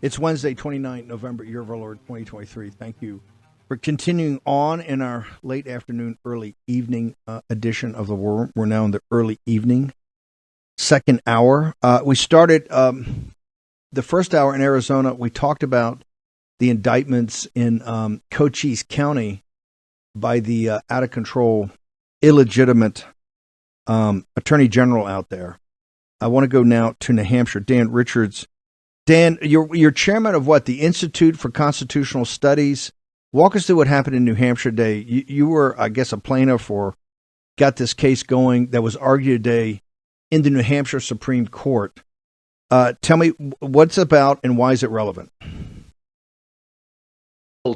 It's Wednesday, 29 November, year of our Lord, 2023. Thank you for continuing on in our late afternoon, early evening edition of the War Room. We're now in the early evening, second hour. We started the first hour in Arizona. We talked about the indictments in Cochise County by the out-of-control, illegitimate attorney general out there. I want to go now to New Hampshire. Dan Richards. Dan, you're chairman of what? The Institute for Constitutional Studies. Walk us through what happened in New Hampshire today. You were, I guess, a plaintiff or got this case going that was argued today in the New Hampshire Supreme Court. Tell me what's about and why is it relevant?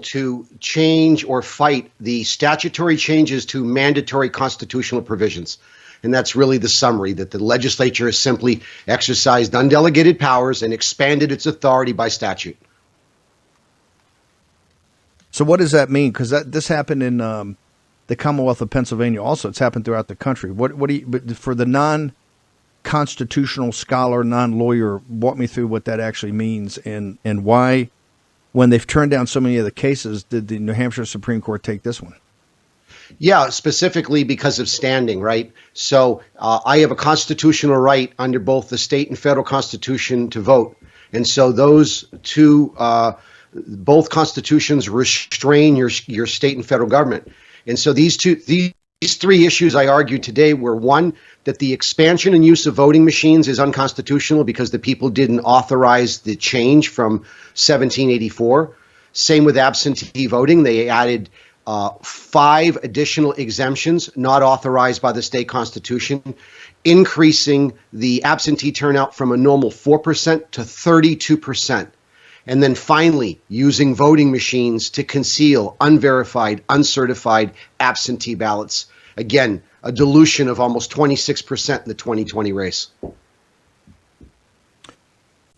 To change or fight the statutory changes to mandatory constitutional provisions. And that's really the summary, that the legislature has simply exercised undelegated powers and expanded its authority by statute. So what does that mean? Because this happened in the Commonwealth of Pennsylvania also. It's happened throughout the country. What do you, but for the non-constitutional scholar, non-lawyer, walk me through what that actually means and why, when they've turned down so many of the cases, did the New Hampshire Supreme Court take this one? Yeah, specifically because of standing, right? So I have a constitutional right under both the state and federal constitution to vote. And so those two, both constitutions restrain your state and federal government. And so these three issues I argued today were, one, that the expansion and use of voting machines is unconstitutional because the people didn't authorize the change from 1784. Same with absentee voting. They added 5 additional exemptions not authorized by the state constitution, increasing the absentee turnout from a normal 4% to 32%. And then finally, using voting machines to conceal unverified, uncertified absentee ballots. Again, a dilution of almost 26% in the 2020 race.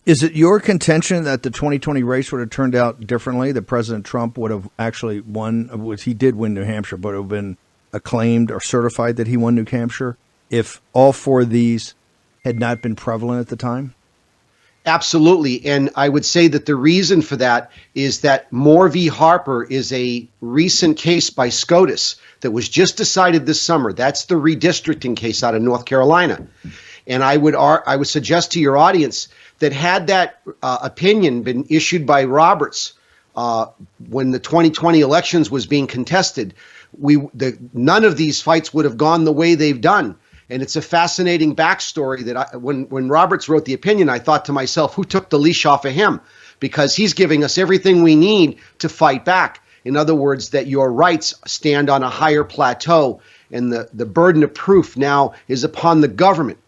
Is it your contention that the 2020 race would have turned out differently, that President Trump would have actually won, which he did win New Hampshire, but it would have been acclaimed or certified that he won New Hampshire if all 4 of these had not been prevalent at the time? Absolutely. And I would say that the reason for that is that Moore v. Harper is a recent case by SCOTUS that was just decided this summer. That's the redistricting case out of North Carolina. And I would suggest to your audience that had that opinion been issued by Roberts when the 2020 elections was being contested, none of these fights would have gone the way they've done. And it's a fascinating backstory that when Roberts wrote the opinion, I thought to myself, who took the leash off of him? Because he's giving us everything we need to fight back. In other words, that your rights stand on a higher plateau, and the burden of proof now is upon the government.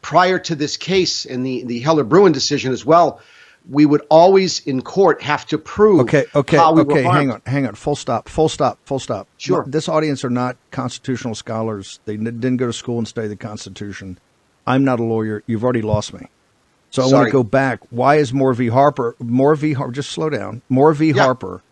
Prior to this case and the Heller-Bruin decision as well, we would always in court have to prove how we were harmed. Hang on. Full stop. Sure. This audience are not constitutional scholars. They didn't go to school and study the Constitution. I'm not a lawyer. You've already lost me. So I want to go back. Why is Moore v. Harper, just slow down. Moore v. Harper,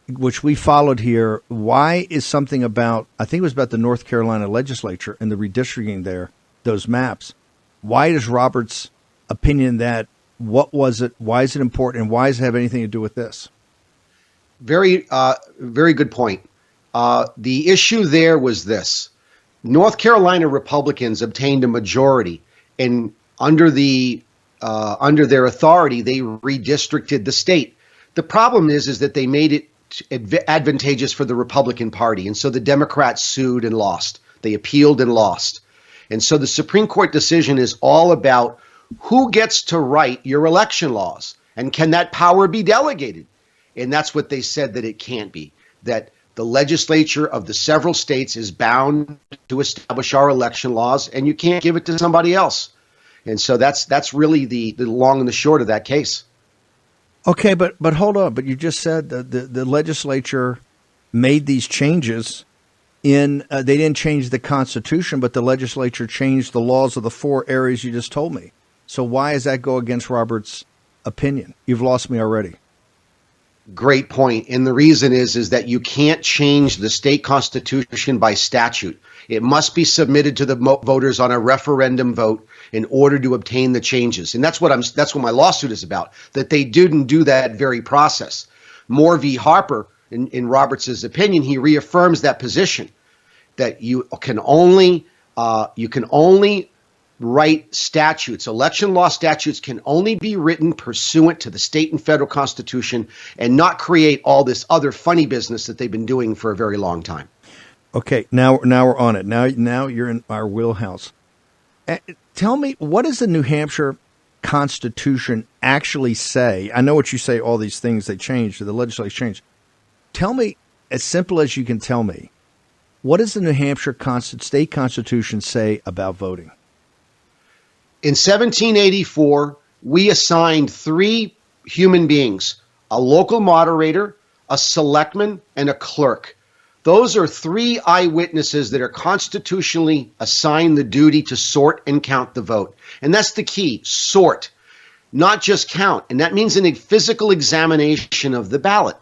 which we followed here, why is something about, I think it was about the North Carolina legislature and the redistricting there, those maps. Why is Roberts' opinion that, what was it, why is it important, and why does it have anything to do with this? Very good point. The issue there was this. North Carolina Republicans obtained a majority, and under their authority, they redistricted the state. The problem is that they made it advantageous for the Republican Party, and so the Democrats sued and lost. They appealed and lost. And so the Supreme Court decision is all about who gets to write your election laws, and can that power be delegated? And that's what they said that it can't be, that the legislature of the several states is bound to establish our election laws, and you can't give it to somebody else. And so that's really the long and the short of that case. Okay, but hold on. But you just said the legislature made these changes. They didn't change the Constitution, but the legislature changed the laws of the 4 areas you just told me. So why does that go against Roberts' opinion? You've lost me already. Great point. And the reason is that you can't change the state constitution by statute. It must be submitted to the voters on a referendum vote in order to obtain the changes. And that's what my lawsuit is about, that they didn't do that very process. Moore v. Harper, in Roberts' opinion, he reaffirms that position, that you can only write statutes. Election law statutes can only be written pursuant to the state and federal constitution and not create all this other funny business that they've been doing for a very long time. Okay, now we're on it. Now you're in our wheelhouse. Tell me, what does the New Hampshire Constitution actually say? I know what you say, all these things, they changed, the legislature changed. Tell me, as simple as you can tell me, what does the New Hampshire state constitution say about voting? In 1784, we assigned 3 human beings, a local moderator, a selectman, and a clerk. Those are 3 eyewitnesses that are constitutionally assigned the duty to sort and count the vote. And that's the key, sort, not just count. And that means a physical examination of the ballot.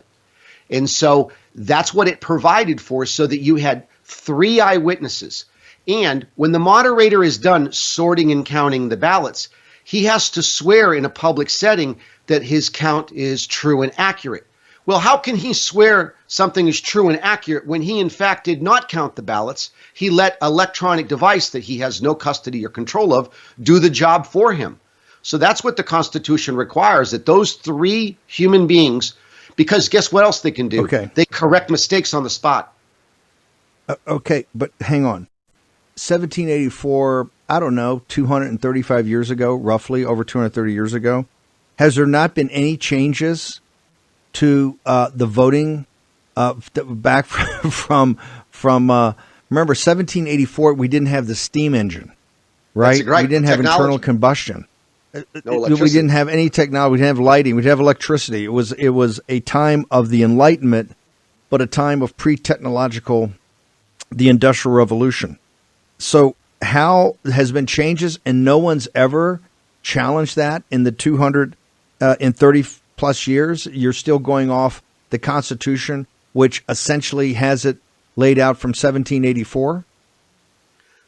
And so that's what it provided for, so that you had 3 eyewitnesses. And when the moderator is done sorting and counting the ballots, he has to swear in a public setting that his count is true and accurate. Well, how can he swear something is true and accurate when he, in fact, did not count the ballots? He let an electronic device that he has no custody or control of do the job for him. So that's what the Constitution requires, that those 3 human beings, because guess what else they can do? Okay. They correct mistakes on the spot. Okay, but hang on. 1784, I don't know, 235 years ago, roughly over 230 years ago. Has there not been any changes to the voting back from remember 1784? We didn't have the steam engine, right? Right. We didn't have internal combustion. No We didn't have any technology. We didn't have lighting. We didn't have electricity. It was a time of the Enlightenment, but a time of pre-technological, the Industrial Revolution. So how has been changes, and no one's ever challenged that in the 230 plus years? You're still going off the Constitution, which essentially has it laid out from 1784?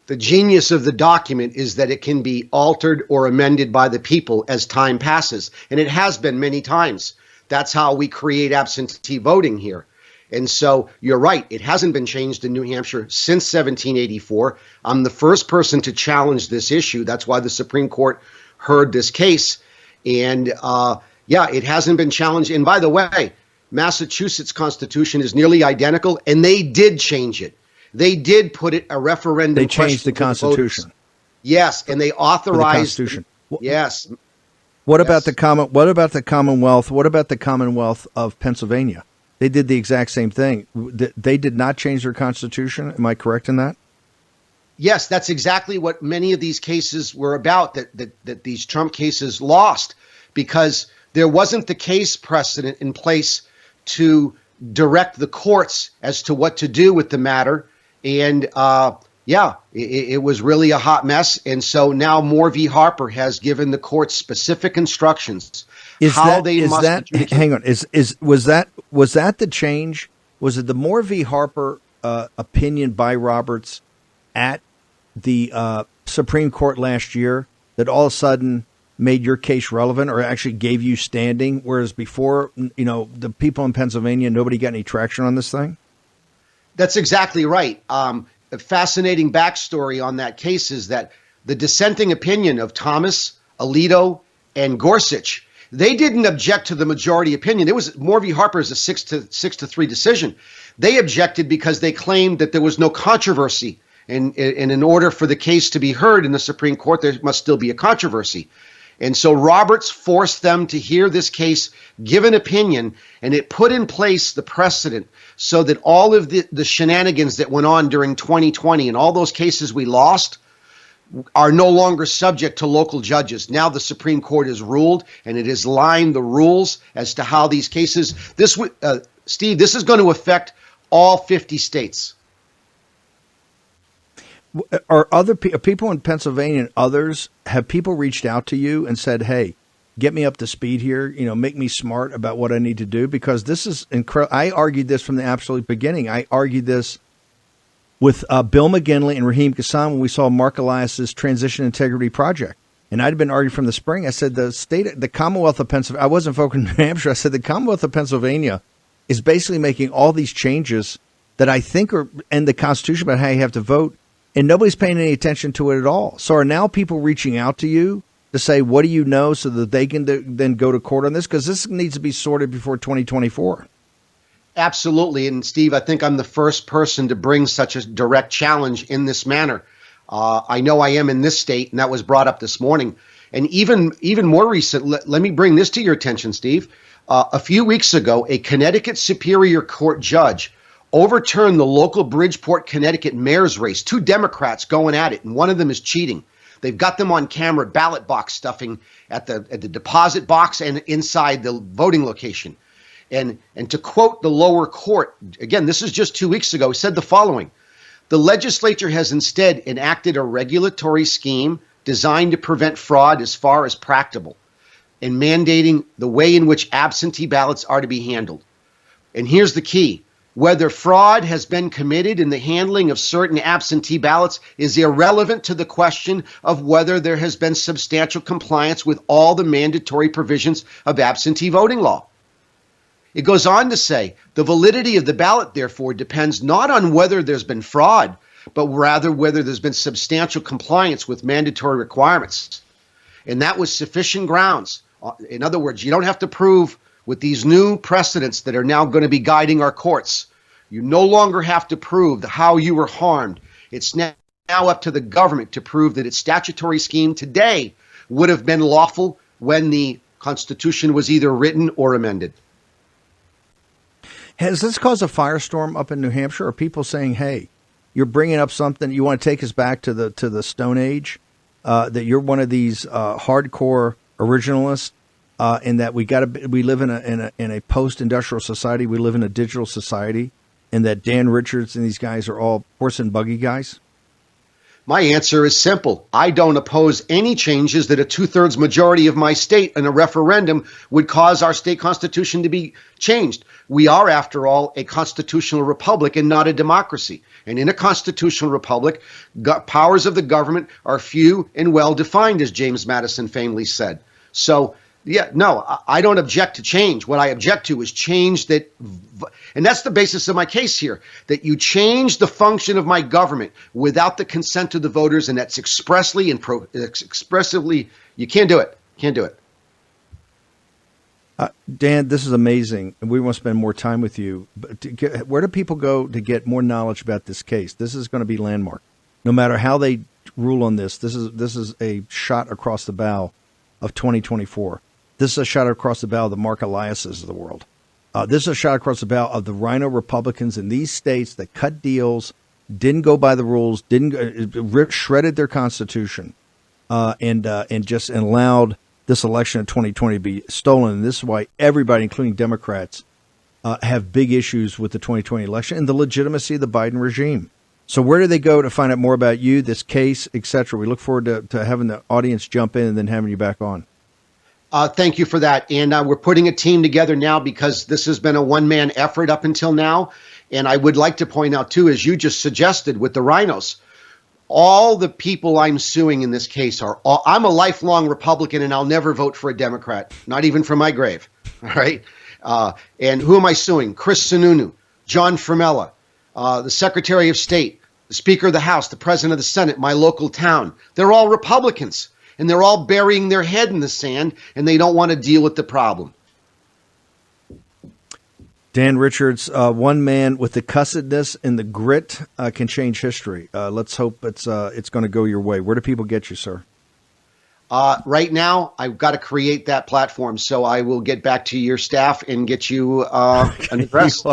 The genius of the document is that it can be altered or amended by the people as time passes. And it has been many times. That's how we create absentee voting here. And so you're right. It hasn't been changed in New Hampshire since 1784. I'm the first person to challenge this issue. That's why the Supreme Court heard this case. And it hasn't been challenged. And by the way, Massachusetts Constitution is nearly identical, and they did change it. They did put it a referendum. They changed the Constitution. Yes, and they authorized the Constitution. Yes. What about the Commonwealth? What about the Commonwealth of Pennsylvania? They did the exact same thing. They did not change their constitution. Am I correct in that? Yes, that's exactly what many of these cases were about, that these Trump cases lost, because there wasn't the case precedent in place to direct the courts as to what to do with the matter. And it was really a hot mess. And so now Moore v. Harper has given the courts specific instructions. Hang on. Was that the change? Was it the Moore v. Harper opinion by Roberts at the Supreme Court last year that all of a sudden made your case relevant, or actually gave you standing, whereas before, the people in Pennsylvania, nobody got any traction on this thing? That's exactly right. A fascinating backstory on that case is that the dissenting opinion of Thomas, Alito, and Gorsuch, they didn't object to the majority opinion. It was Moore v. Harper's a 6-3 decision. They objected because they claimed that there was no controversy. And in order for the case to be heard in the Supreme Court, there must still be a controversy. And so Roberts forced them to hear this case, give an opinion, and it put in place the precedent so that all of the shenanigans that went on during 2020 and all those cases we lost are no longer subject to local judges. Now the Supreme Court has ruled, and it has lined the rules as to how these cases, Steve, this is going to affect all 50 states. Are other people in Pennsylvania and others, have people reached out to you and said, hey, get me up to speed here, make me smart about what I need to do, because this is incredible. I argued this from the absolute beginning. I argued this with Bill McGinley and Raheem Kassan when we saw Mark Elias's Transition Integrity Project. And I'd been arguing from the spring. I said the Commonwealth of Pennsylvania, I wasn't focusing on New Hampshire. I said the Commonwealth of Pennsylvania is basically making all these changes that I think are in the Constitution about how you have to vote, and nobody's paying any attention to it at all. So are now people reaching out to you to say, what do you know, so that they can then go to court on this? Because this needs to be sorted before 2024. Absolutely. And Steve, I think I'm the first person to bring such a direct challenge in this manner. I know I am in this state, and that was brought up this morning. And even more recent, let me bring this to your attention, Steve. A few weeks ago, a Connecticut Superior Court judge overturned the local Bridgeport, Connecticut mayor's race. 2 Democrats going at it, and one of them is cheating. They've got them on camera, ballot box stuffing at the deposit box and inside the voting location. And to quote the lower court, again, this is just 2 weeks ago, said the following: the legislature has instead enacted a regulatory scheme designed to prevent fraud as far as practicable, and mandating the way in which absentee ballots are to be handled. And here's the key: whether fraud has been committed in the handling of certain absentee ballots is irrelevant to the question of whether there has been substantial compliance with all the mandatory provisions of absentee voting law. It goes on to say, the validity of the ballot, therefore, depends not on whether there's been fraud, but rather whether there's been substantial compliance with mandatory requirements. And that was sufficient grounds. In other words, you don't have to prove, with these new precedents that are now going to be guiding our courts, you no longer have to prove how you were harmed. It's now up to the government to prove that its statutory scheme today would have been lawful when the Constitution was either written or amended. Has this caused a firestorm up in New Hampshire? Are people saying, hey, you're bringing up something, you want to take us back to the Stone Age, that you're one of these hardcore originalists, and that we live in a post-industrial society, we live in a digital society, and that Dan Richards and these guys are all horse and buggy guys? My answer is simple. I don't oppose any changes that a 2/3 majority of my state in a referendum would cause our state constitution to be changed. We are, after all, a constitutional republic and not a democracy. And in a constitutional republic, powers of the government are few and well defined, as James Madison famously said. So, yeah, no, I don't object to change. What I object to is change that, and that's the basis of my case here, that you change the function of my government without the consent of the voters, and that's expressly and expressively, you can't do it. Can't do it. Dan, this is amazing, and we want to spend more time with you. But where do people go to get more knowledge about this case? This is going to be landmark. No matter how they rule on this, this is a shot across the bow of 2024. This is a shot across the bow of the Mark Eliases of the world. This is a shot across the bow of the Rhino Republicans in these states that cut deals, didn't go by the rules, shredded their constitution, and allowed this election in 2020 to be stolen. And this is why everybody, including Democrats, have big issues with the 2020 election and the legitimacy of the Biden regime. So where do they go to find out more about you, this case, et cetera? We look forward to having the audience jump in and then having you back on. Thank you for that. And we're putting a team together now because this has been a one-man effort up until now. And I would like to point out, too, as you just suggested with the rhinos, all the people I'm suing in this case I'm a lifelong Republican, and I'll never vote for a Democrat, not even from my grave. All right. And who am I suing? Chris Sununu, John Fromella, the Secretary of State, the Speaker of the House, the President of the Senate, my local town. They're all Republicans, and they're all burying their head in the sand, and they don't want to deal with the problem. Dan Richards, one man with the cussedness and the grit can change history. Let's hope it's going to go your way. Where do people get you, sir? Right now, I've got to create that platform, so I will get back to your staff and get you an address.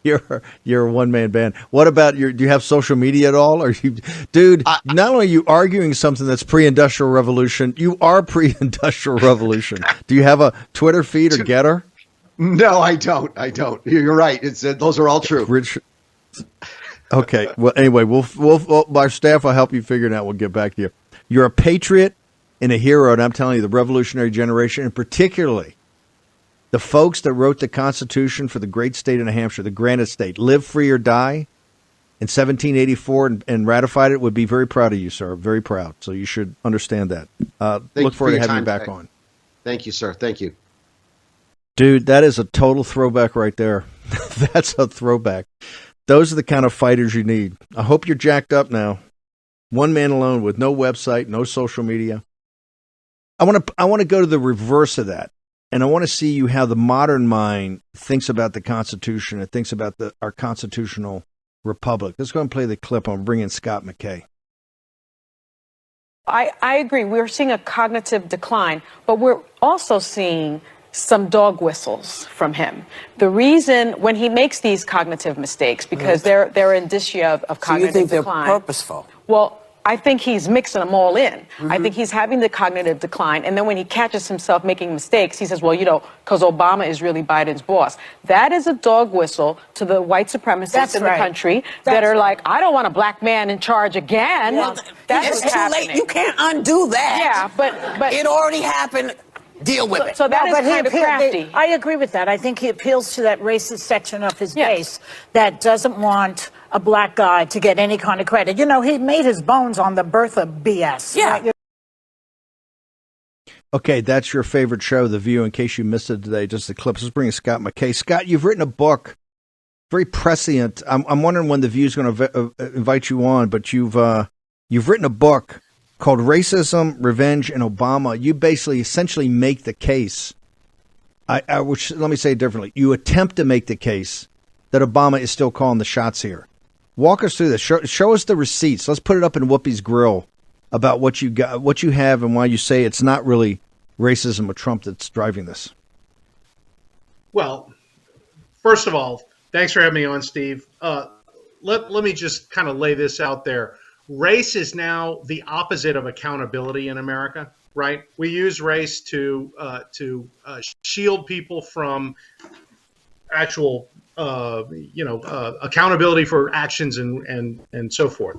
You're a one-man band. What about do you have social media at all? Are you, dude? Not only are you arguing something that's pre-industrial revolution, you are pre-industrial revolution. Do you have a Twitter feed or Getter? No, I don't. You're right. Those are all true. Okay. Well, anyway, we'll our staff will help you figure it out. We'll get back to you. You're a patriot. and a hero. And I'm telling you, the revolutionary generation, and particularly the folks that wrote the Constitution for the great state of New Hampshire, the granite state, live free or die, in 1784 and ratified it, would be very proud of you, sir. Very proud. So you should understand that. Look forward to having you back on. Thank you, sir. Thank you. Dude, that is a total throwback right there. That's a throwback. Those are the kind of fighters you need. I hope you're jacked up now. One man alone with no website, no social media. I want to go to the reverse of that. And I want to see you how the modern mind thinks about the Constitution and thinks about our constitutional republic. Let's go and play the clip. I'm bringing Scott McKay. I agree. We're seeing a cognitive decline, but we're also seeing some dog whistles from him. The reason when he makes these cognitive mistakes, because they're indicia of cognitive decline. So you think they're purposeful? Well, I think he's mixing them all in. I think he's having the cognitive decline, and then when he catches himself making mistakes, he says, well, because Obama is really Biden's boss. That is a dog whistle to the white supremacists in the country that are like, I don't want a black man in charge again. Well, that's what's happening. Late. You can't undo that. Yeah, but it already happened. Deal with it. So that is kind of crafty. I agree with that. I think he appeals to that racist section of his base that doesn't want a black guy to get any kind of credit. You know, he made his bones on the birth of BS. Yeah. Right? Okay, that's your favorite show, The View. In case you missed it today, just the clips. Let's bring Scott McKay. Scott, you've written a book, very prescient. I'm wondering when The View is going to invite you on, but you've written a book called Racism, Revenge, and Obama. You basically essentially make the case, which let me say it differently. You attempt to make the case that Obama is still calling the shots here. Walk us through this. Show us the receipts. Let's put it up in Whoopi's grill about what you got, what you have, and why you say it's not really racism or Trump that's driving this. Well, first of all, thanks for having me on, Steve. Let me just kind of lay this out there. Race is now the opposite of accountability in America, right? We use race to shield people from actual, accountability for actions and so forth.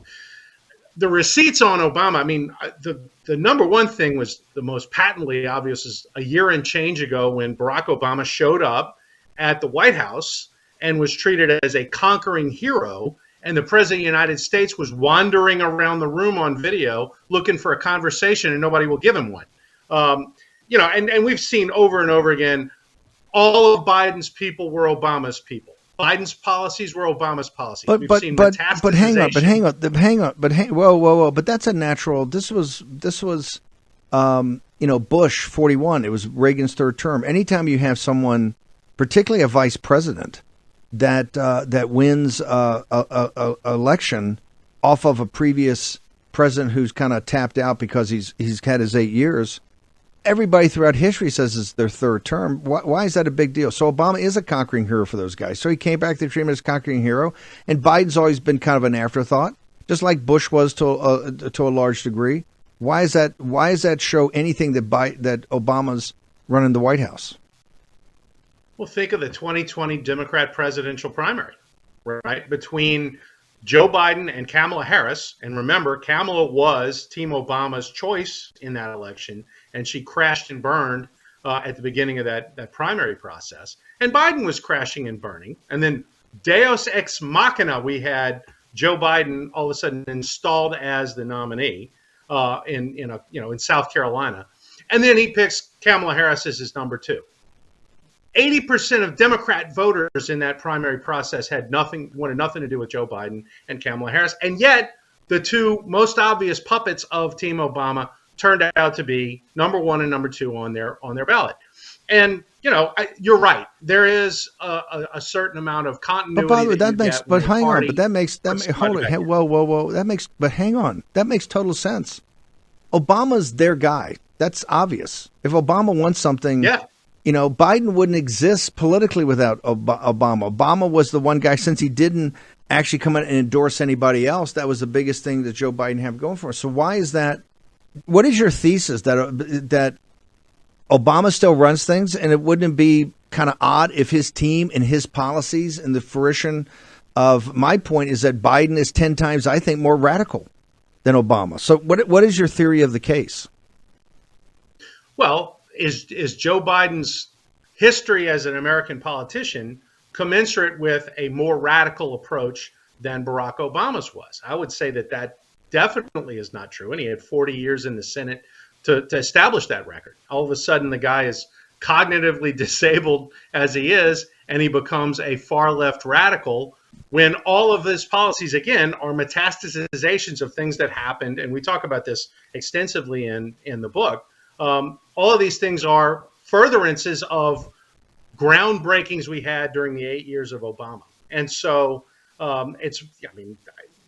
The receipts on Obama, I mean, the number one thing was the most patently obvious is a year and change ago when Barack Obama showed up at the White House and was treated as a conquering hero. And the president of the United States was wandering around the room on video looking for a conversation, and nobody will give him one. And we've seen over and over again, all of Biden's people were Obama's people. Biden's policies were Obama's policies. But hang on. Whoa. But that's a natural. This was Bush 41. It was Reagan's third term. Anytime you have someone, particularly a vice president, that wins a election off of a previous president who's kind of tapped out because he's had his 8 years. Everybody throughout history says it's their third term. Why is that a big deal? So Obama is a conquering hero for those guys. So he came back to treat him as a conquering hero, and Biden's always been kind of an afterthought, just like Bush was to a large degree. Why is that? Why does that show anything that Obama's running the White House? Well, think of the 2020 Democrat presidential primary, right? Between Joe Biden and Kamala Harris. And remember, Kamala was Team Obama's choice in that election, and she crashed and burned at the beginning of that primary process. And Biden was crashing and burning. And then Deus ex machina, we had Joe Biden all of a sudden installed as the nominee in South Carolina. And then he picks Kamala Harris as his number two. 80% of Democrat voters in that primary process wanted nothing to do with Joe Biden and Kamala Harris. And yet the two most obvious puppets of Team Obama turned out to be number one and number two on their ballot. And, you're right. There is a certain amount of continuity. But by the way, that makes total sense. Obama's their guy. That's obvious. If Obama wants something, Biden wouldn't exist politically without Obama. Obama was the one guy, since he didn't actually come in and endorse anybody else, that was the biggest thing that Joe Biden had going for us. So why is that? What is your thesis that Obama still runs things, and it wouldn't be kind of odd if his team and his policies and the fruition of my point is that Biden is 10 times, I think, more radical than Obama. So what is your theory of the case? Well, is Joe Biden's history as an American politician commensurate with a more radical approach than Barack Obama's was? I would say that that definitely is not true. And he had 40 years in the Senate to establish that record. All of a sudden, the guy is cognitively disabled as he is, and he becomes a far left radical when all of his policies, again, are metastasizations of things that happened. And we talk about this extensively in the book. All of these things are furtherances of groundbreakings we had during the 8 years of Obama. And so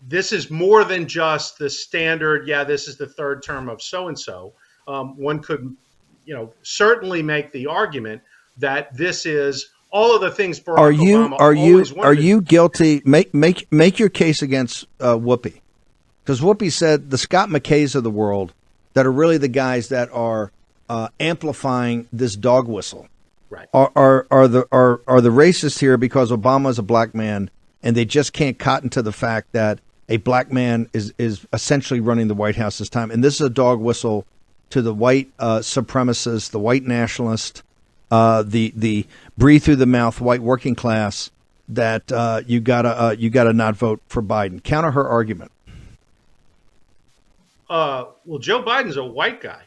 this is more than just the standard, this is the third term of so-and-so. One could, certainly make the argument that this is all of the things Barack Obama always wanted. Are you guilty? Make your case against Whoopi. Because Whoopi said the Scott McKays of the world that are really the guys that are amplifying this dog whistle. Right. Are the racists here because Obama is a black man and they just can't cotton to the fact that a black man is essentially running the White House this time, and this is a dog whistle to the white supremacists, the white nationalists, the breathe through the mouth white working class that you gotta not vote for Biden. Counter her argument. Well, Joe Biden's a white guy.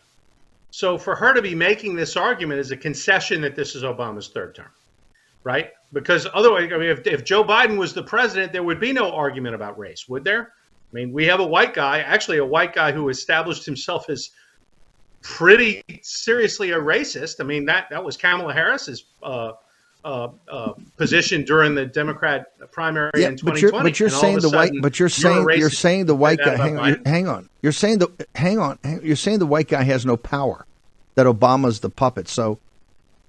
So for her to be making this argument is a concession that this is Obama's third term, right? Because otherwise, if Joe Biden was the president, there would be no argument about race, would there? I mean, we have a white guy who established himself as pretty seriously a racist. I mean, that was Kamala Harris's position during the Democrat primary in 2020. But you're saying the white guy. Hang on. You're saying the white guy has no power. That Obama's the puppet. So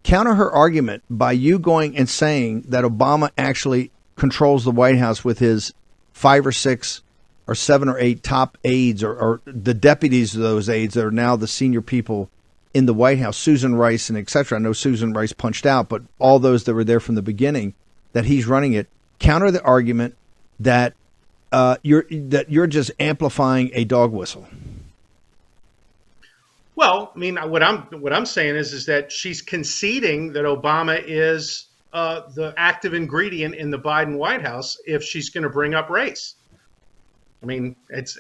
counter her argument by you going and saying that Obama actually controls the White House with his 5 or 6 or 7 or 8 top aides or the deputies of those aides that are now the senior people in the White House, Susan Rice and et cetera. I know Susan Rice punched out, but all those that were there from the beginning, that he's running it. Counter the argument that you're just amplifying a dog whistle. Well, I mean, what I'm saying is that she's conceding that Obama is the active ingredient in the Biden White House if she's going to bring up race. I mean, it's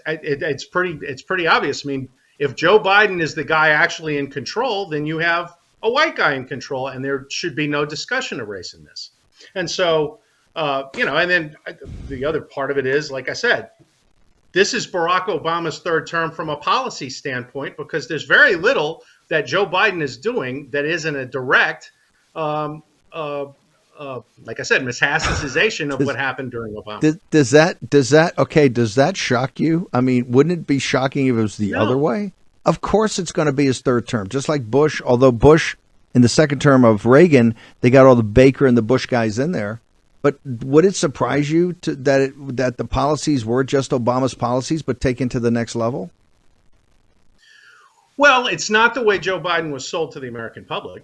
pretty obvious. I mean, if Joe Biden is the guy actually in control, then you have a white guy in control, and there should be no discussion of race in this. And so, and then the other part of it is, like I said, this is Barack Obama's third term from a policy standpoint, because there's very little that Joe Biden is doing that isn't a direct, like I said, metastasization of what happened during Obama. Does that shock you? I mean, wouldn't it be shocking if it was the other way? Of course it's going to be his third term, just like Bush, although Bush in the second term of Reagan, they got all the Baker and the Bush guys in there. But would it surprise you that the policies were just Obama's policies, but taken to the next level? Well, it's not the way Joe Biden was sold to the American public,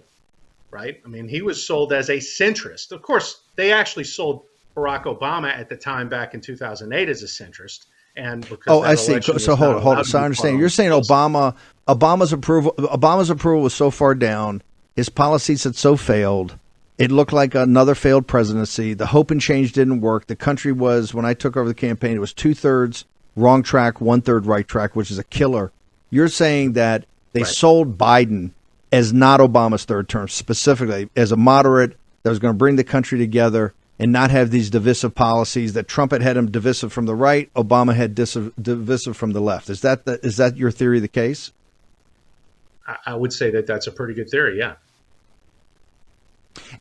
right? I mean, he was sold as a centrist. Of course, they actually sold Barack Obama at the time back in 2008 as a centrist. And because I see. So hold on. So I understand. You're saying Obama's approval was so far down, his policies had so failed. It looked like another failed presidency. The hope and change didn't work. The country was, when I took over the campaign, it was 2/3 wrong track, 1/3 right track, which is a killer. You're saying that they sold Biden as not Obama's third term, specifically as a moderate that was going to bring the country together and not have these divisive policies that Trump had him divisive from the right, Obama had divisive from the left. Is that your theory of the case? I would say that that's a pretty good theory, yeah.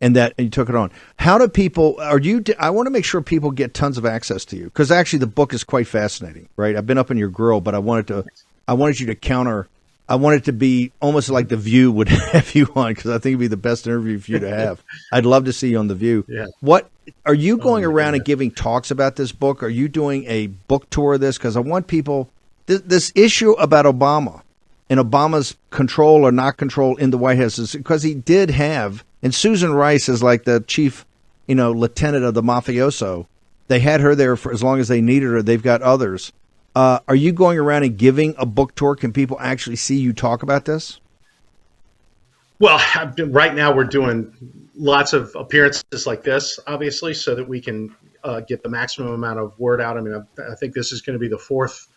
And that you took it on. How do people? I want to make sure people get tons of access to you, because actually the book is quite fascinating, right? I've been up in your grill, but I wanted you to counter. I want it to be almost like The View would have you on, because I think it'd be the best interview for you to have. I'd love to see you on The View. Yeah. What are you going around and giving talks about this book? Are you doing a book tour of this? Because I want people this issue about Obama and Obama's control or not control in the White House is because he did have. And Susan Rice is like the chief, lieutenant of the mafioso. They had her there for as long as they needed her. They've got others. Are you going around and giving a book tour? Can people actually see you talk about this? Well, right now we're doing lots of appearances like this, obviously, so that we can get the maximum amount of word out. I mean, I think this is going to be the fourth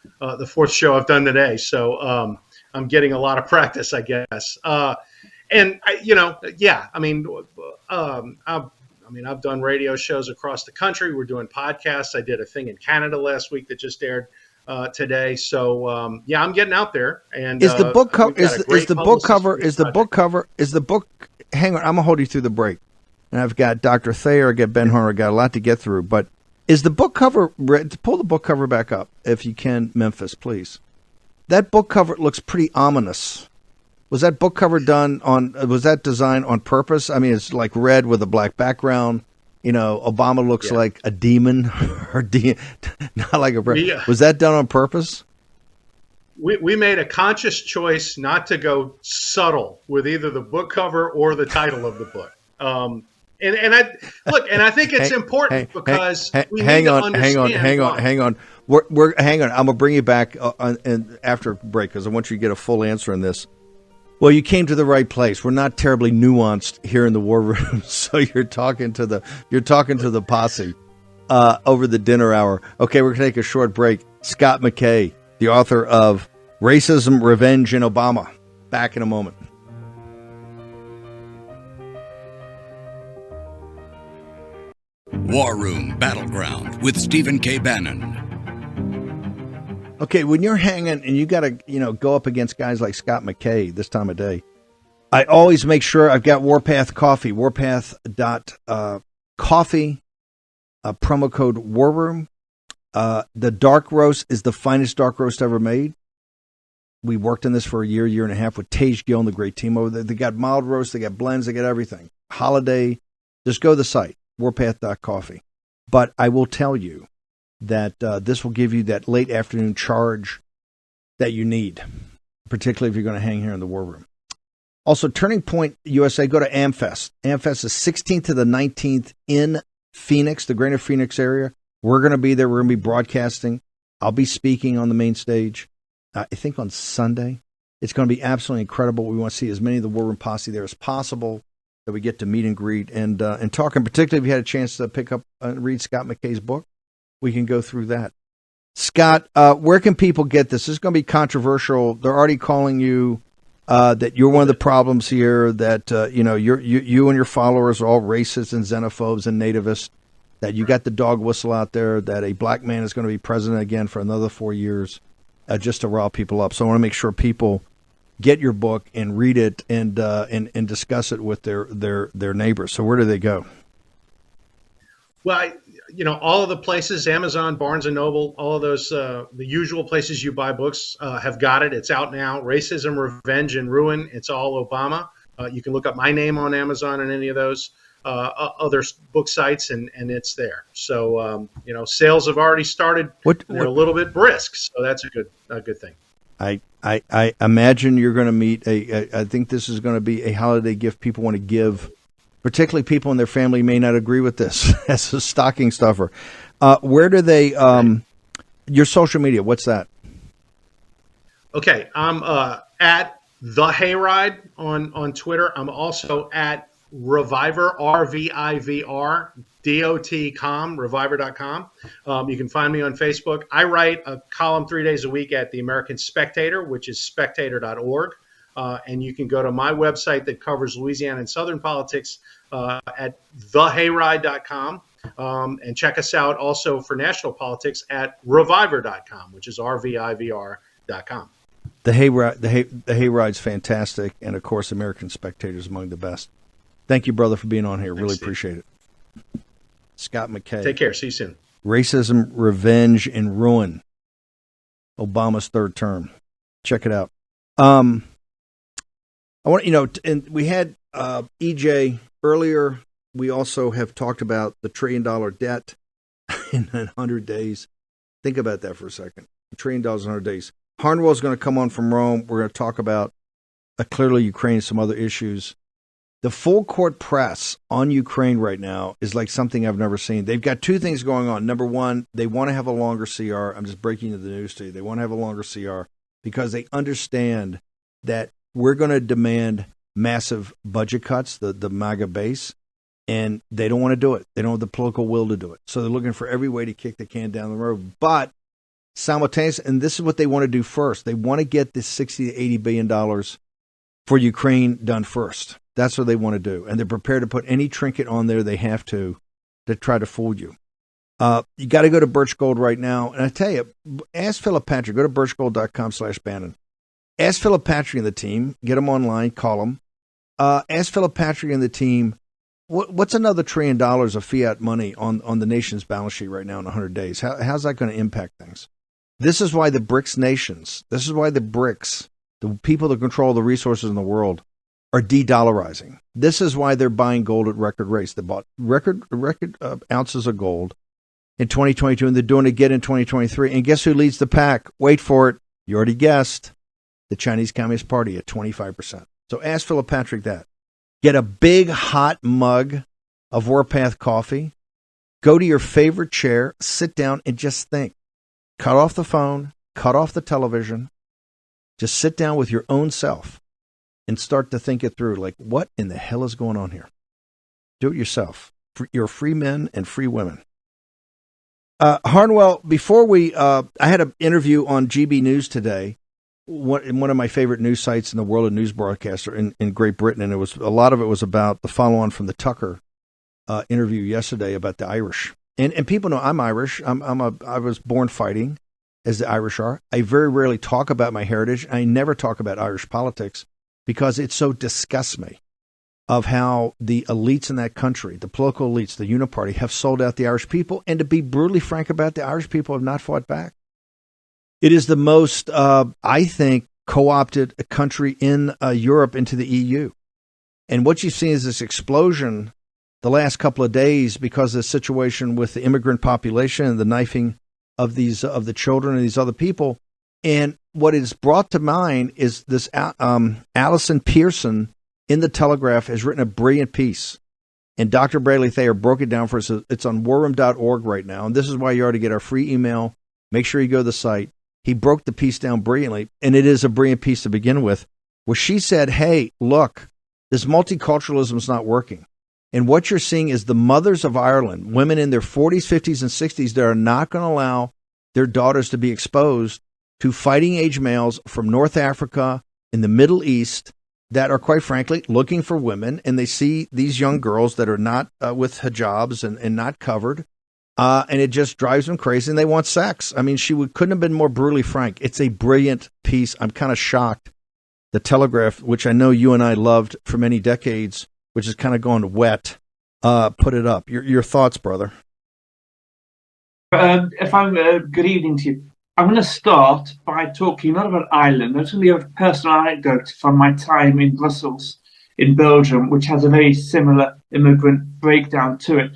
show I've done today, so I'm getting a lot of practice, I guess. And yeah, I mean, I've done radio shows across the country. We're doing podcasts. I did a thing in Canada last week that just aired today. So yeah, I'm getting out there. And is the book cover? Is the book cover? Is the book cover? Is the book? Hang on, I'm gonna hold you through the break. And I've got Dr. Thayer, I got Ben Horner, I got a lot to get through. But is the book cover? Pull the book cover back up, if you can, Memphis, please. That book cover looks pretty ominous. Was that book cover was that designed on purpose? I mean, it's like red with a black background. You know, Obama looks like a demon, or not like a. Was that done on purpose? We made a conscious choice not to go subtle with either the book cover or the title of the book. And I think it's important because we need to understand. Hang on. Hang on. I'm gonna bring you back after break because I want you to get a full answer on this. Well, you came to the right place. We're not terribly nuanced here in the war room, so you're talking to the posse over the dinner hour. Okay, we're gonna take a short break. Scott McKay, the author of Racism, Revenge, and Obama. Back in a moment. War Room Battleground with Stephen K. Bannon. Okay, when you're hanging and you got to, go up against guys like Scott McKay this time of day, I always make sure I've got Warpath Coffee, warpath.coffee, promo code War Room. The dark roast is the finest dark roast ever made. We worked on this for a year and a half with Tage Gill and the great team over there. They got mild roast, they got blends, they got everything. Holiday, just go to the site, warpath.coffee. But I will tell you that this will give you that late afternoon charge that you need, particularly if you're going to hang here in the War Room. Also, Turning Point USA, go to AmFest. AmFest is 16th to the 19th in Phoenix, the greater Phoenix area. We're going to be there. We're going to be broadcasting. I'll be speaking on the main stage, I think on Sunday. It's going to be absolutely incredible. We want to see as many of the War Room posse there as possible, that we get to meet and greet and talk. And particularly if you had a chance to pick up and read Scott McKay's book, we can go through that. Scott, where can people get this? This is going to be controversial. They're already calling you that you're one of the problems here, that you and your followers are all racists and xenophobes and nativists, that you got the dog whistle out there, that a black man is going to be president again for another 4 years, just to rile people up. So I want to make sure people get your book and read it and discuss it with their neighbors. So where do they go? Well, all of the places, Amazon, Barnes and Noble, all of those, the usual places you buy books have got it. It's out now. Racism, Revenge, and Ruin. It's all Obama. You can look up my name on Amazon and any of those other book sites, and it's there. So, sales have already started. They're a little bit brisk, so that's a good thing. I imagine you're going to meet I think this is going to be a holiday gift people want to give. Particularly people in their family may not agree with this as a stocking stuffer. Where do they, your social media, what's that? Okay, I'm at The Hayride on Twitter. I'm also at Reviver, RVIVR, .com, reviver.com. You can find me on Facebook. I write a column 3 days a week at the American Spectator, which is spectator.org. And you can go to my website that covers Louisiana and Southern politics at thehayride.com. And check us out also for national politics at reviver.com, which is RVIVR.com. The Hayride's fantastic. And, of course, American Spectator is among the best. Thank you, brother, for being on here. Really appreciate it. Scott McKay. Take care. See you soon. Racism, Revenge, and Ruin. Obama's third term. Check it out. I want and we had EJ earlier. We also have talked about the $1 trillion debt in 100 days. Think about that for a second. $1 trillion in 100 days. Harnwell is going to come on from Rome. We're going to talk about clearly Ukraine and some other issues. The full court press on Ukraine right now is like something I've never seen. They've got two things going on. Number one, they want to have a longer CR. I'm just breaking the news to you. They want to have a longer CR because they understand that we're going to demand massive budget cuts, the MAGA base, and they don't want to do it. They don't have the political will to do it. So they're looking for every way to kick the can down the road. But simultaneously, and this is what they want to do first. They want to get this $60 to $80 billion for Ukraine done first. That's what they want to do. And they're prepared to put any trinket on there they have to try to fool you. You got to go to Birch Gold right now. And I tell you, ask Philip Patrick. Go to birchgold.com/Bannon. Ask Philip Patrick and the team. Get them online. Call them. Ask Philip Patrick and the team, what's another $1 trillion of fiat money on the nation's balance sheet right now in 100 days? How's that going to impact things? This is why the BRICS nations, this is why the BRICS, the people that control the resources in the world, are de-dollarizing. This is why they're buying gold at record rates. They bought record ounces of gold in 2022, and they're doing it again in 2023. And guess who leads the pack? Wait for it. You already guessed. The Chinese Communist Party at 25%. So ask Philip Patrick that. Get a big hot mug of Warpath coffee. Go to your favorite chair. Sit down and just think. Cut off the phone. Cut off the television. Just sit down with your own self and start to think it through. Like, what in the hell is going on here? Do it yourself. You're free men and free women. Harnwell, before I had an interview on GB News today, one of my favorite news sites in the world, a news broadcaster in Great Britain, and a lot of it was about the follow-on from the Tucker interview yesterday about the Irish. And people know I'm Irish. I was born fighting, as the Irish are. I very rarely talk about my heritage. I never talk about Irish politics because it so disgusts me of how the elites in that country, the political elites, the Uniparty, have sold out the Irish people. And to be brutally frank about it, the Irish people have not fought back. It is the most, I think, co-opted country in Europe into the EU. And what you've seen is this explosion the last couple of days because of the situation with the immigrant population and the knifing of the children and these other people. And what is brought to mind is this Alison Pearson in the Telegraph has written a brilliant piece. And Dr. Bradley Thayer broke it down for us. It's on warroom.org right now. And this is why you ought to get our free email. Make sure you go to the site. He broke the piece down brilliantly, and it is a brilliant piece to begin with, where she said, hey, look, this multiculturalism is not working. And what you're seeing is the mothers of Ireland, women in their 40s, 50s, and 60s, that are not going to allow their daughters to be exposed to fighting age males from North Africa and the Middle East that are, quite frankly, looking for women. And they see these young girls that are not with hijabs and not covered. And it just drives them crazy, and they want sex. I mean, couldn't have been more brutally frank. It's a brilliant piece. I'm kind of shocked. The Telegraph, which I know you and I loved for many decades, which is kind of going wet, put it up. Your thoughts, brother? Good evening to you. I'm going to start by talking not about Ireland. I'm just going to give a personal anecdote from my time in Brussels, in Belgium, which has a very similar immigrant breakdown to it.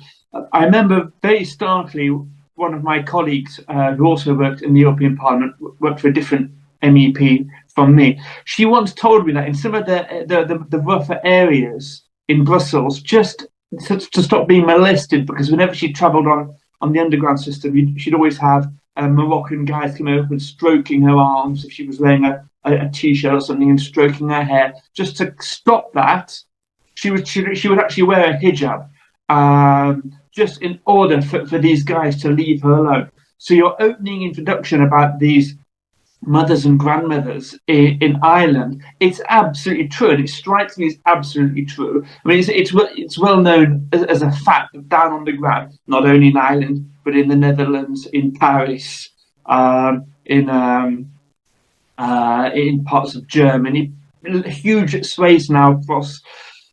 I remember very starkly one of my colleagues who also worked in the European Parliament, worked for a different MEP from me. She once told me that in some of the rougher areas in Brussels, just to stop being molested, because whenever she travelled on the underground system, she'd always have Moroccan guys come over and stroking her arms if she was wearing a T-shirt or something, and stroking her hair. Just to stop that, she would actually wear a hijab. Just in order for these guys to leave her alone. So your opening introduction about these mothers and grandmothers in Ireland, it's absolutely true, and it strikes me as absolutely true. I mean, it's well known as a fact that down on the ground, not only in Ireland, but in the Netherlands, in Paris, in parts of Germany, huge swathes now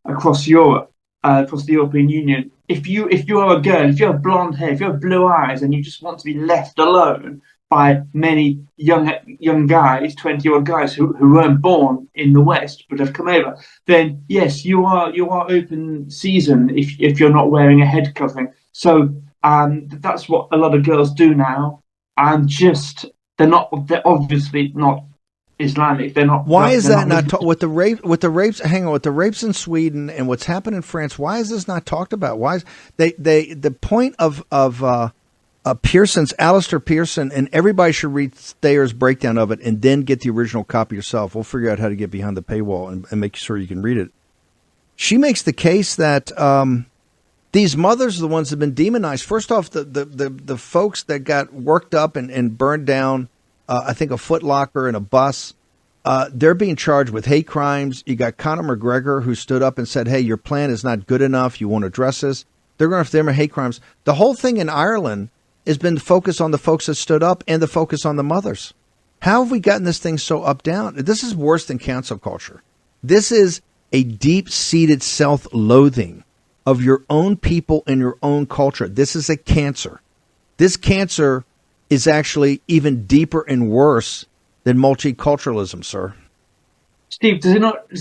across Europe, across the European Union. If you are a girl, if you have blonde hair, if you have blue eyes, and you just want to be left alone by many young guys, 20-year-old guys who weren't born in the West but have come over, then yes, you are open season if you're not wearing a head covering. So that's what a lot of girls do now, and they're obviously not Islamic. They're not. Why is that not with the rapes? Hang on, with the rapes in Sweden and what's happened in France? Why is this not talked about? Why is the point of Alistair Pearson, and everybody should read Thayer's breakdown of it and then get the original copy yourself. We'll figure out how to get behind the paywall and make sure you can read it. She makes the case that these mothers are the ones that have been demonized. First off, the folks that got worked up and burned down, I think, a Foot Locker and a bus, they're being charged with hate crimes. You got Conor McGregor, who stood up and said, hey, your plan is not good enough. You won't address this. They're going after them for hate crimes. The whole thing in Ireland has been focused on the folks that stood up and the focus on the mothers. How have we gotten this thing so up down? This is worse than cancel culture. This is a deep-seated self-loathing of your own people and your own culture. This is a cancer. This cancer is actually even deeper and worse than multiculturalism, sir. Steve, does it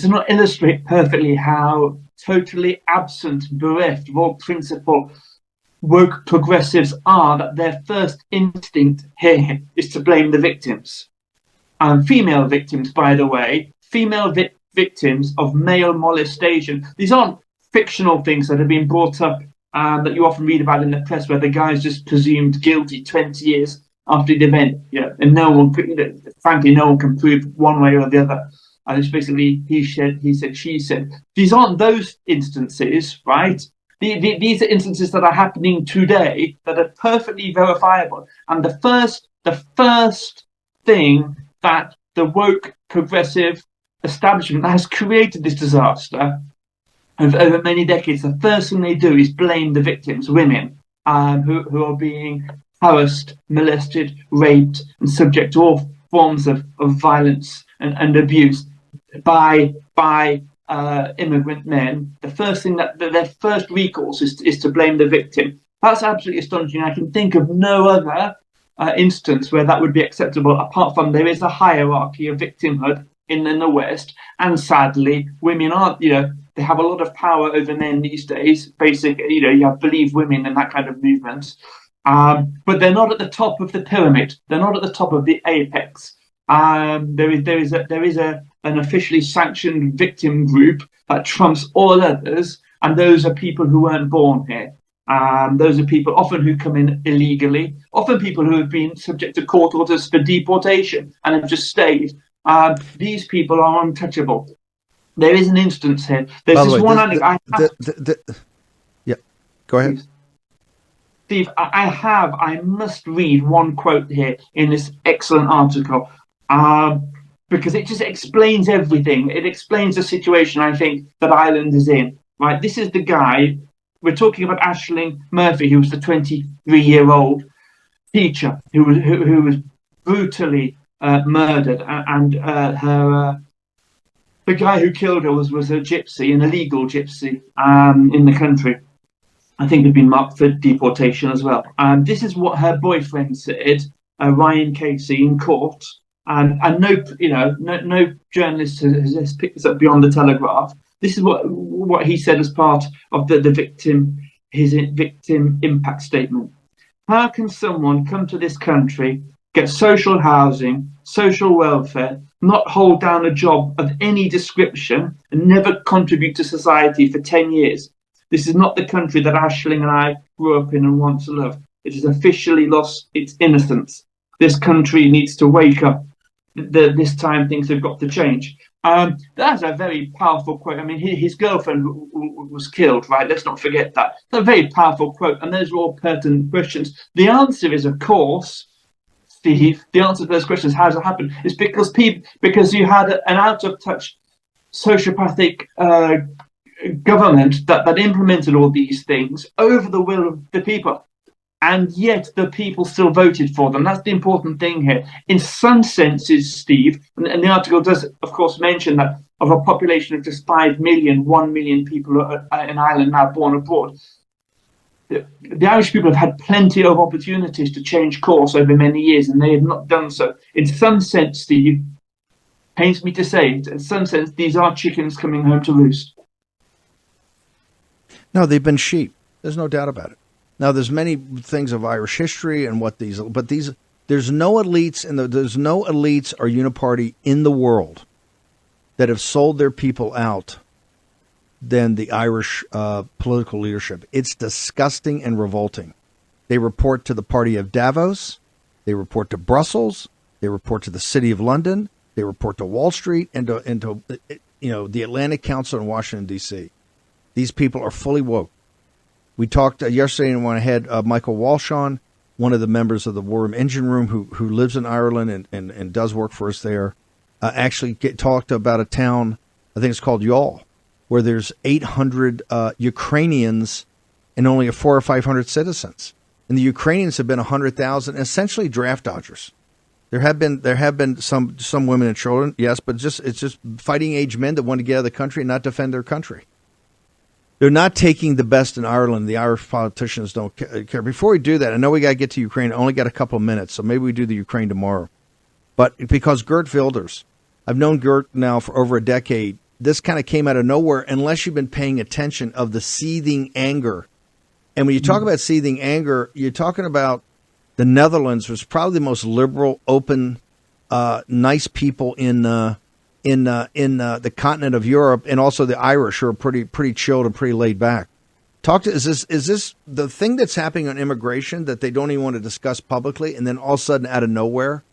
not illustrate perfectly how totally absent, bereft of all principle woke progressives are, that their first instinct here is to blame the victims? Female victims, by the way, victims of male molestation. These aren't fictional things that have been brought up that you often read about in the press, where the guy's just presumed guilty 20 years after the event, and frankly, no one can prove one way or the other. And it's basically he said, she said. These aren't those instances, right? These are instances that are happening today that are perfectly verifiable. And the first thing that the woke progressive establishment has created this disaster over many decades, the first thing they do is blame the victims, women, who are being harassed, molested, raped, and subject to all forms of violence and abuse by immigrant men. The first thing that their first recourse is to blame the victim. That's absolutely astonishing. I can think of no other instance where that would be acceptable, apart from there is a hierarchy of victimhood in the West, and sadly, women aren't. They have a lot of power over men these days. Basically, you have Believe Women and that kind of movement, but they're not at the top of the pyramid. They're not at the top of the apex. There is an officially sanctioned victim group that trumps all others, and those are people who weren't born here. Those are people often who come in illegally, often people who have been subject to court orders for deportation and have just stayed. These people are untouchable. There is an instance here. There's this one anecdote. Yeah, go ahead. Steve, I must read one quote here in this excellent article, because it just explains everything. It explains the situation, I think, that Ireland is in. Right, this is the guy. We're talking about Aisling Murphy, who was the 23-year-old teacher who was brutally murdered, and the guy who killed her was a gypsy, an illegal gypsy in the country. I think had been marked for deportation as well. This is what her boyfriend said, Ryan Casey, in court. And no journalist has picked this up beyond the Telegraph. This is what he said as part of his victim impact statement. How can someone come to this country, get social housing, social welfare, not hold down a job of any description, and never contribute to society for 10 years? This is not the country that Aisling and I grew up in and want to love. It has officially lost its innocence. This country needs to wake up. This time things have got to change. That's a very powerful quote. I mean, his girlfriend was killed, right? Let's not forget that. It's a very powerful quote, and those are all pertinent questions. The answer is, of course, Steve, the answer to those questions, how does it happen, is because you had an out-of-touch sociopathic government that implemented all these things over the will of the people. And yet the people still voted for them. That's the important thing here. In some senses, Steve, and the article does, of course, mention that of a population of just 5 million, 1 million people in Ireland now born abroad, the Irish people have had plenty of opportunities to change course over many years, and they have not done so. In some sense, Steve, pains me to say it, in some sense, these are chickens coming home to roost. No, they've been sheep. There's no doubt about it. Now, there's many things of Irish history and there's no elites there's no elites or uniparty in the world that have sold their people out than the Irish political leadership. It's disgusting and revolting. They report to the party of Davos. They report to Brussels. They report to the City of London. They report to Wall Street and to the Atlantic Council in Washington, D.C. These people are fully woke. We talked yesterday and went ahead. Michael Walsh on, one of the members of the War Room Engine Room who lives in Ireland and does work for us there, actually talked about a town, I think it's called Youghal, where there's 800 Ukrainians and only 400 or 500 citizens. And the Ukrainians have been 100,000, essentially draft dodgers. There have been some women and children, yes, but it's just fighting age men that want to get out of the country and not defend their country. They're not taking the best in Ireland. The Irish politicians don't care. Before we do that, I know we got to get to Ukraine. I only got a couple of minutes, so maybe we do the Ukraine tomorrow. But because Geert Wilders, I've known Geert now for over a decade. This kind of came out of nowhere unless you've been paying attention of the seething anger. And when you talk about seething anger, you're talking about the Netherlands was probably the most liberal, open, nice people in the continent of Europe, and also the Irish, who are pretty chilled and pretty laid back. Is this the thing that's happening on immigration that they don't even want to discuss publicly, and then all of a sudden, out of nowhere,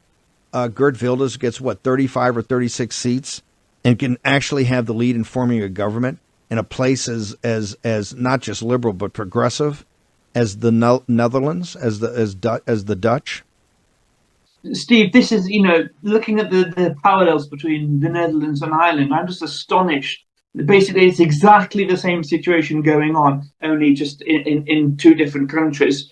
Geert Wilders gets 35 or 36 seats and can actually have the lead in forming a government in a place as not just liberal but progressive as the Netherlands, as the Dutch? Steve, this is, looking at the parallels between the Netherlands and Ireland, I'm just astonished. Basically, it's exactly the same situation going on, only just in two different countries.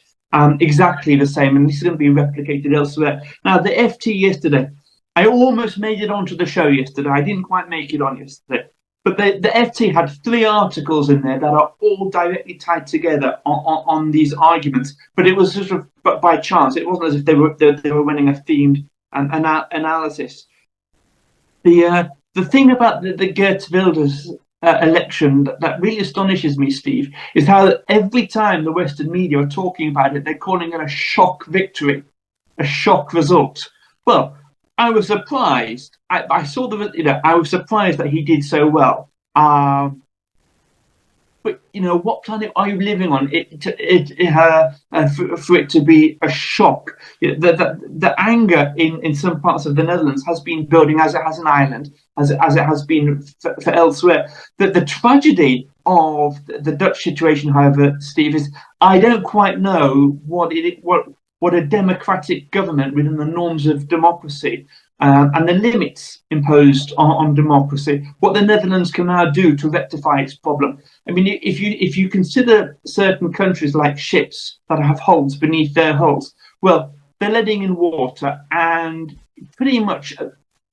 Exactly the same, and this is going to be replicated elsewhere. Now, the FT yesterday, I almost made it onto the show yesterday. I didn't quite make it on yesterday. But the FT had 3 articles in there that are all directly tied together on these arguments. But it was sort of by chance. It wasn't as if they were running a themed analysis. The thing about the Geert Wilders election that really astonishes me, Steve, is how every time the Western media are talking about it, they're calling it a shock victory, a shock result. Well, I was surprised. I saw I was surprised that he did so well. But what planet are you living on? For it to be a shock. The anger in some parts of the Netherlands has been building, as it has in Ireland, as it has been for elsewhere. The tragedy of the Dutch situation, however, Steve, is I don't quite know what a democratic government within the norms of democracy and the limits imposed on democracy, what the Netherlands can now do to rectify its problem. I mean, if you consider certain countries like ships that have holes beneath their hulls, well, they're letting in water, and pretty much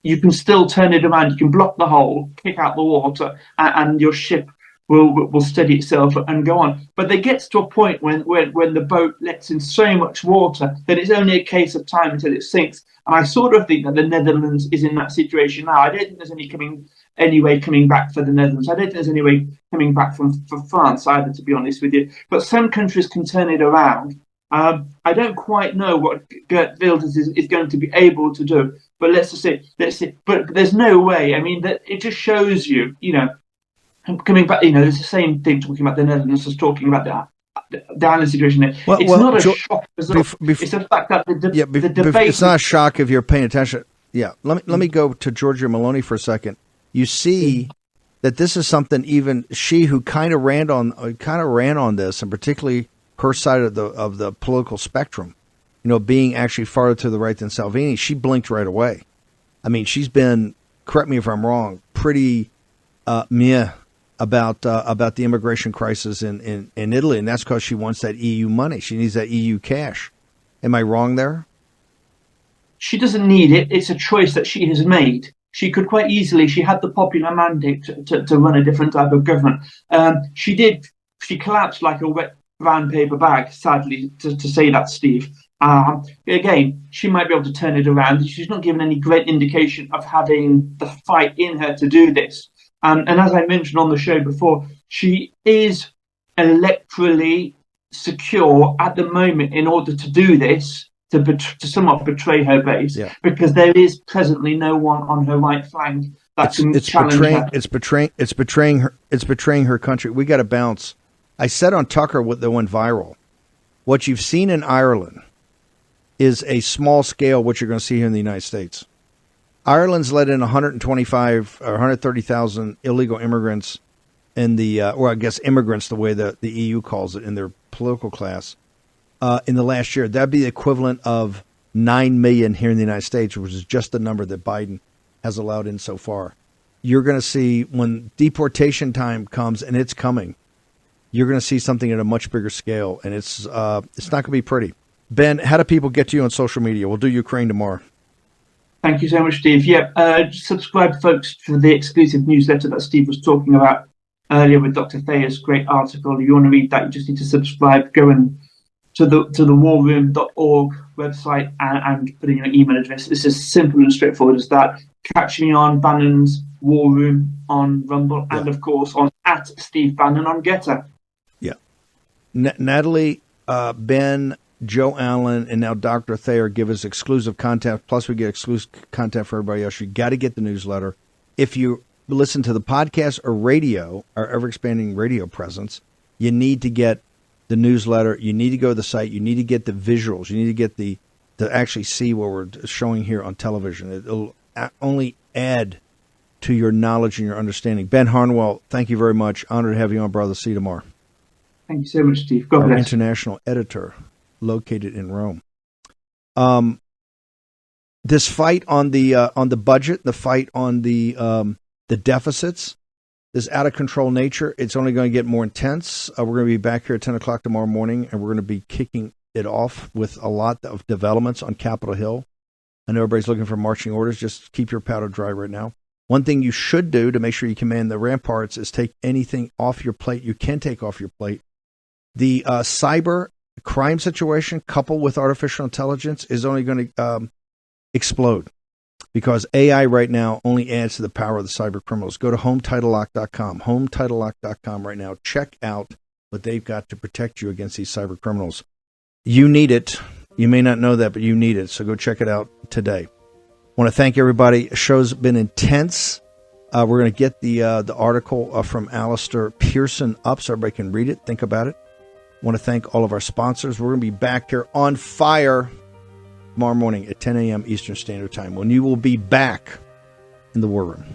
you can still turn it around. You can block the hole, kick out the water, and your ship will steady itself and go on. But there gets to a point when the boat lets in so much water that it's only a case of time until it sinks. And I sort of think that the Netherlands is in that situation now. I don't think there's any way coming back for the Netherlands. I don't think there's any way coming back for France either, to be honest with you. But some countries can turn it around. I don't quite know what Geert Wilders is going to be able to do. But let's see. But there's no way. I mean, that it just shows you, coming back, it's the same thing talking about the Netherlands as talking about the Ireland situation. It's not a shock result. It's the fact that the debate. It's not a shock if you're paying attention. Yeah, let me go to Giorgia Meloni for a second. You see that this is something even she, who kind of ran on this, and particularly her side of the political spectrum, being actually farther to the right than Salvini, she blinked right away. I mean, she's been, correct me if I'm wrong, pretty meh about the immigration crisis in Italy, and that's because she wants that EU money. She needs that EU cash. Am I wrong there? She doesn't need it. It's a choice that she has made. She could quite easily. She had the popular mandate to run a different type of government. She did. She collapsed like a wet brown paper bag. Sadly, to say that, Steve. Again, she might be able to turn it around. She's not given any great indication of having the fight in her to do this. And as I mentioned on the show before, she is electorally secure at the moment in order to do this, to somewhat betray her base, because there is presently no one on her right flank that can challenge her. It's betraying her country. We got to bounce. I said on Tucker what that went viral. What you've seen in Ireland is a small scale what you're going to see here in the United States. Ireland's let in 125 or 130,000 illegal immigrants in the, or I guess immigrants, the way the EU calls it in their political class, in the last year. That'd be the equivalent of 9 million here in the United States, which is just the number that Biden has allowed in so far. You're going to see when deportation time comes, and it's coming, you're going to see something at a much bigger scale, and it's not going to be pretty. Ben, how do people get to you on social media? We'll do Ukraine tomorrow. Thank you so much, Steve. Yeah, subscribe, folks, to the exclusive newsletter that Steve was talking about earlier with Dr. Thayer's great article. If you want to read that, you just need to subscribe. Go and to the warroom.org website and put in your email address. It's as simple and straightforward as that. Catch me on Bannon's War Room on Rumble and, of course, on @SteveBannon on Getter. Yeah. Natalie, Ben, Joe Allen, and now Dr. Thayer give us exclusive content. Plus, we get exclusive content for everybody else. You got to get the newsletter. If you listen to the podcast or radio, our ever-expanding radio presence, you need to get the newsletter. You need to go to the site. You need to get the visuals. You need to get to actually see what we're showing here on television. It'll only add to your knowledge and your understanding. Ben Harnwell, thank you very much. Honored to have you on, brother. See you tomorrow. Thank you so much, Steve. God Our bless. international editor, located in Rome. This fight on the budget, the fight on the deficits, this out of control nature, it's only going to get more intense. We're going to be back here at 10 o'clock tomorrow morning, and we're going to be kicking it off with a lot of developments on Capitol Hill. I know everybody's looking for marching orders. Just keep your powder dry right now. One thing you should do to make sure you command the ramparts is take anything off your plate you can take off your plate. The cyber crime situation coupled with artificial intelligence is only going to explode, because AI right now only adds to the power of the cyber criminals. Go to HomeTitleLock.com, HomeTitleLock.com right now. Check out what they've got to protect you against these cyber criminals. You need it. You may not know that, but you need it. So go check it out today. I want to thank everybody. The show's been intense. We're going to get the article from Alistair Pearson up so everybody can read it, think about it. I want to thank all of our sponsors. We're going to be back here on fire tomorrow morning at 10 a.m. Eastern Standard Time, when you will be back in the War Room.